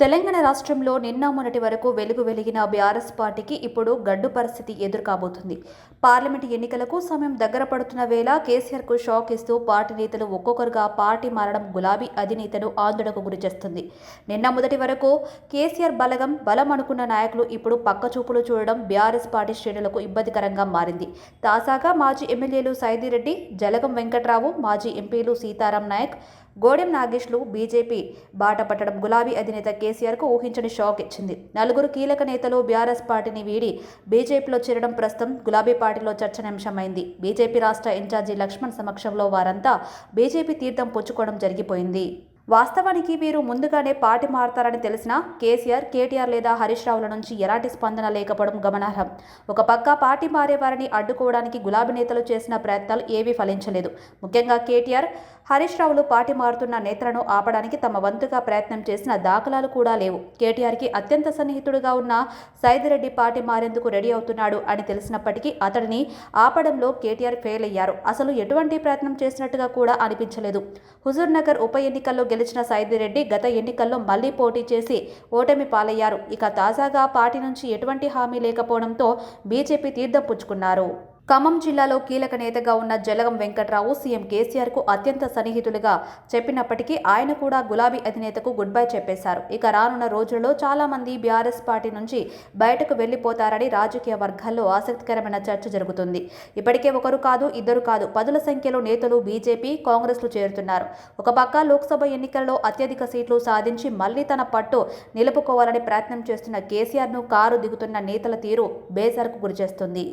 తెలంగాణ రాష్ట్రంలో నిన్న మొన్నటి వరకు వెలిగిన బీఆర్ఎస్ పార్టీకి ఇప్పుడు గడ్డు పరిస్థితి ఎదురుకాబోతుంది. పార్లమెంటు ఎన్నికలకు సమయం దగ్గర పడుతున్న వేళ కేసీఆర్కు షాక్ ఇస్తూ పార్టీ నేతలు ఒక్కొక్కరుగా పార్టీ మారడం గులాబీ అధినేతను ఆందోళనకు గురిచేస్తుంది. నిన్న మొదటి వరకు కేసీఆర్ బలం అనుకున్న నాయకులు ఇప్పుడు పక్కచూపులు చూడడం బీఆర్ఎస్ పార్టీ శ్రేణులకు ఇబ్బందికరంగా మారింది. తాజాగా మాజీ ఎమ్మెల్యేలు సైదిరెడ్డి, జలగం వెంకట్రావు, మాజీ ఎంపీలు సీతారాం నాయక్, గోడెం నాగేష్లు బీజేపీ బాట పట్టడం గులాబీ అధినేత కేసీఆర్కు ఊహించని షాక్ ఇచ్చింది. నలుగురు కీలక నేతలు బీఆర్ఎస్ పార్టీని వీడి బీజేపీలో చేరడం ప్రస్తుతం గులాబీ పార్టీలో చర్చనీయాంశమైంది. బీజేపీ రాష్ట్ర ఇన్ఛార్జి లక్ష్మణ్ సమక్షంలో వారంతా బీజేపీ తీర్థం పుచ్చుకోవడం జరిగిపోయింది. వాస్తవానికి వీరు ముందుగానే పార్టీ మారతారని తెలిసినా కేసీఆర్, కేటీఆర్ లేదా హరీష్ రావుల నుంచి ఎలాంటి స్పందన లేకపోవడం గమనార్హం. ఒక పక్క పార్టీ మారేవారిని అడ్డుకోవడానికి గులాబీ నేతలు చేసిన ప్రయత్నాలు ఏవీ ఫలించలేదు. ముఖ్యంగా కేటీఆర్, హరీష్ రావులు పార్టీ మారుతున్న నేతలను ఆపడానికి తమ వంతుగా ప్రయత్నం చేసిన దాఖలాలు కూడా లేవు. కేటీఆర్కి అత్యంత సన్నిహితుడిగా ఉన్న సైదిరెడ్డి పార్టీ మారేందుకు రెడీ అవుతున్నాడు అని తెలిసినప్పటికీ అతడిని ఆపడంలో కేటీఆర్ ఫెయిల్ అయ్యారు. అసలు ఎటువంటి ప్రయత్నం చేసినట్టుగా కూడా అనిపించలేదు. హుజూర్ నగర్ ఉప ఎన్నికల్లో గెలిచిన సైదిరెడ్డి గత ఎన్నికల్లో మళ్లీ పోటీ చేసి ఓటమి పాలయ్యారు. ఇక తాజాగా పార్టీ నుంచి ఎటువంటి హామీ లేకపోవడంతో బీజేపీ తీర్థం పుచ్చుకున్నారు. ఖమ్మం జిల్లాలో కీలక నేతగా ఉన్న జలగం వెంకట్రావు సీఎం కేసీఆర్కు అత్యంత సన్నిహితులుగా చెప్పినప్పటికీ ఆయన కూడా గులాబీ అధినేతకు గుడ్ బై చెప్పేశారు. ఇక రానున్న రోజుల్లో చాలా మంది బీఆర్ఎస్ పార్టీ నుంచి బయటకు వెళ్లిపోతారని రాజకీయ వర్గాల్లో ఆసక్తికరమైన చర్చ జరుగుతుంది. ఇప్పటికే ఒకరు కాదు, ఇద్దరు కాదు, పదుల సంఖ్యలో నేతలు బీజేపీ, కాంగ్రెస్లు చేరుతున్నారు. ఒక పక్క లోక్సభ ఎన్నికల్లో అత్యధిక సీట్లు సాధించి మళ్లీ తన పట్టు నిలుపుకోవాలని ప్రయత్నం చేస్తున్న కేసీఆర్ను కారు దిగుతున్న నేతల తీరు బేజారుకు గురిచేస్తుంది.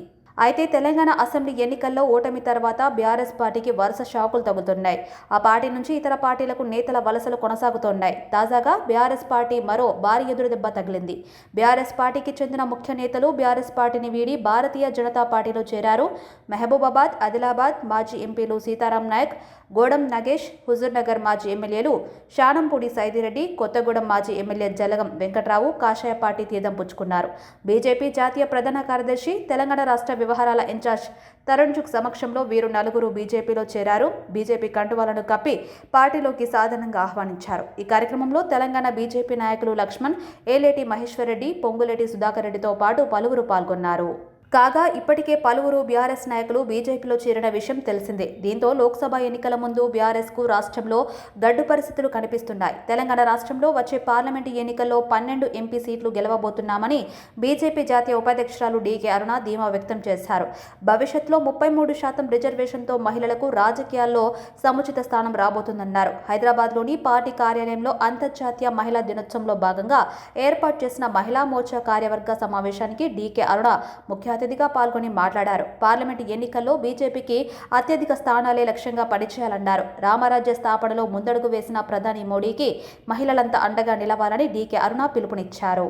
అయితే తెలంగాణ అసెంబ్లీ ఎన్నికల్లో ఓటమి తర్వాత బీఆర్ఎస్ పార్టీకి వరుస షాకులు తగులుతున్నాయి. ఆ పార్టీ నుంచి ఇతర పార్టీలకు నేతల వలసలు కొనసాగుతున్నాయి. తాజాగా బీఆర్ఎస్ పార్టీ మరో భారీ ఎదురుదెబ్బ తగిలింది. బీఆర్ఎస్ పార్టీకి చెందిన ముఖ్య నేతలు బీఆర్ఎస్ పార్టీని వీడి భారతీయ జనతా పార్టీలో చేరారు. మహబూబాబాద్, ఆదిలాబాద్ మాజీ ఎంపీలు సీతారాం నాయక్, గోడెం నాగేష్, హుజూర్ నగర్ మాజీ ఎమ్మెల్యేలు శానంపూడి సైదిరెడ్డి, కొత్తగూడెం మాజీ ఎమ్మెల్యే జలగం వెంకట్రావు కాషాయ పార్టీ తీర్థం పుచ్చుకున్నారు. బీజేపీ జాతీయ ప్రధాన కార్యదర్శి, తెలంగాణ రాష్ట్ర వ్యవహారాల ఇన్ఛార్జ్ తరుణ్ చుగ్ సమక్షంలో వీరు నలుగురు బీజేపీలో చేరారు. బీజేపీ కండువాలను కప్పి పార్టీలోకి సాధారణంగా ఆహ్వానించారు. ఈ కార్యక్రమంలో తెలంగాణ బీజేపీ నాయకులు లక్ష్మణ్, ఏలేటి మహేశ్వర్ రెడ్డి, పొంగులేటి సుధాకర్ రెడ్డితో పాటు పలువురు పాల్గొన్నారు. కాగా ఇప్పటికే పలువురు బీఆర్ఎస్ నాయకులు బీజేపీలో చేరిన విషయం తెలిసిందే. దీంతో లోక్సభ ఎన్నికల ముందు బీఆర్ఎస్కు రాష్ట్రంలో గడ్డు పరిస్థితులు కనిపిస్తున్నాయి. తెలంగాణ రాష్ట్రంలో వచ్చే పార్లమెంటు ఎన్నికల్లో 12 ఎంపీ సీట్లు గెలవబోతున్నామని బీజేపీ జాతీయ ఉపాధ్యక్షురాలు డీకే అరుణ ధీమా వ్యక్తం చేశారు. భవిష్యత్తులో 33% రిజర్వేషన్తో మహిళలకు రాజకీయాల్లో సముచిత స్థానం రాబోతుందన్నారు. హైదరాబాద్లోని పార్టీ కార్యాలయంలో అంతర్జాతీయ మహిళా దినోత్సవంలో భాగంగా ఏర్పాటు చేసిన మహిళా మోర్చా కార్యవర్గ సమావేశానికి డీకే అరుణ ముఖ్య అతిథిగా పాల్గొని మాట్లాడారు. పార్లమెంటు ఎన్నికల్లో బీజేపీకి అత్యధిక స్థానాలే లక్ష్యంగా పనిచేయాలన్నారు. రామరాజ్య స్థాపనలో ముందడుగు వేసిన ప్రధాని మోడీకి మహిళలంతా అండగా నిలవాలని డీకే అరుణ పిలుపునిచ్చారు.